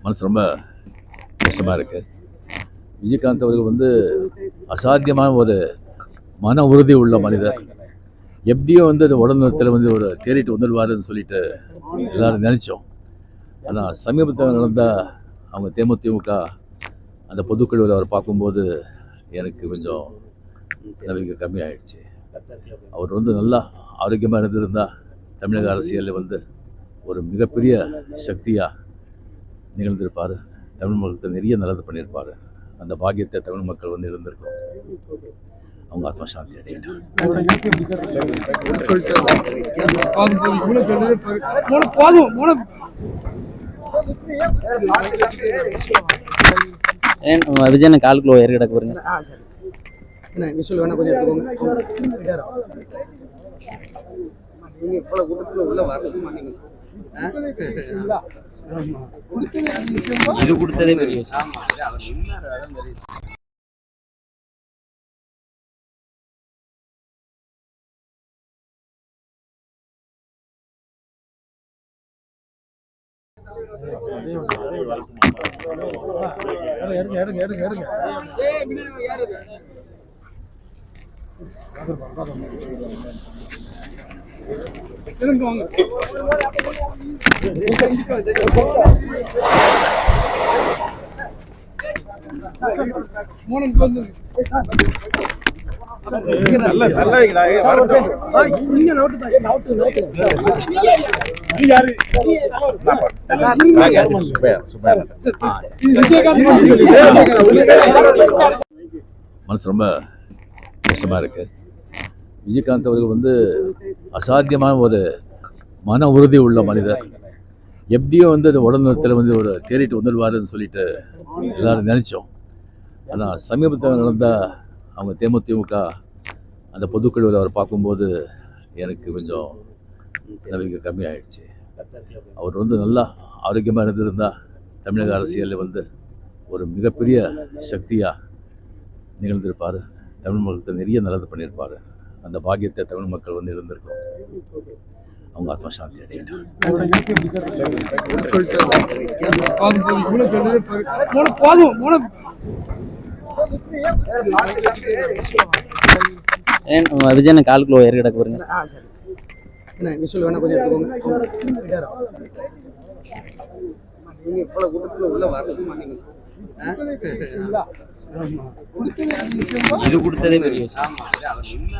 மனசு ரொம்ப கஷ்டமா இருக்கு. விஜயகாந்த் அவர்கள் வந்து அசாத்தியமான ஒரு மன உறுதி உள்ள மனிதர். எப்படியோ வந்து அந்த உடல்நலத்தில் வந்து ஒரு தேறிட்டு வந்துடுவாருன்னு சொல்லிட்டு எல்லாரும் நினைச்சோம். ஆனால் சமீபத்தில் நடந்த அவங்க தேமுதிக அந்த பொதுக்குழுவில் அவர் பார்க்கும்போது எனக்கு கொஞ்சம் நம்பிக்கை கம்மியாயிடுச்சு. அவர் வந்து நல்லா ஆரோக்கியமாக இருந்திருந்தால் தமிழக அரசியலில் வந்து ஒரு மிகப்பெரிய சக்தியாக நிகழ்ந்திருப்பார். தமிழ் மக்களுக்கு நிறைய நல்லது பண்ணியிருப்பார். அந்த பாக்கியத்தை தமிழ் மக்கள் வந்து இருந்திருக்கோம். அவங்க ஆத்மா சாந்தி அடையட்டும். விஜயன் காலுக்குள்ள ஏறி கிடக்கு பாருங்க. இது கொடுத்ததே பெரிய விஷயம். மனசு ரொம்ப கஷ்டமா இருக்கு. விஜயகாந்த் அவர்கள் வந்து அசாத்தியமான ஒரு மன உறுதி உள்ள மனிதர். எப்படியோ வந்து அந்த உடல்நலத்தில் வந்து ஒரு தேறிட்டு வந்துடுவாருன்னு சொல்லிட்டு எல்லாரும் நினைச்சோம். ஆனால் சமீபத்தில் நடந்த அவங்க தேமுதிக அந்த பொதுக்குழுவில் அவர் பார்க்கும்போது எனக்கு கொஞ்சம் நம்பிக்கை கம்மியாயிடுச்சு. அவர் வந்து நல்லா ஆரோக்கியமாக இருந்திருந்தால் தமிழக அரசியலில் வந்து ஒரு மிகப்பெரிய சக்தியாக நிகழ்ந்திருப்பார். தமிழ் மக்களுக்கு நிறைய நல்லது பண்ணியிருப்பார். அந்த பாக்கியத்தை தமிழ் மக்கள் வந்து இருந்திருக்கோம். அவங்க ஆத்மா சாந்தி அடையட்டும். விஜயன் காலுக்குள்ள ஏறி கிடக்கு பாருங்க. இது கொடுத்ததே பெரிய விஷயம்.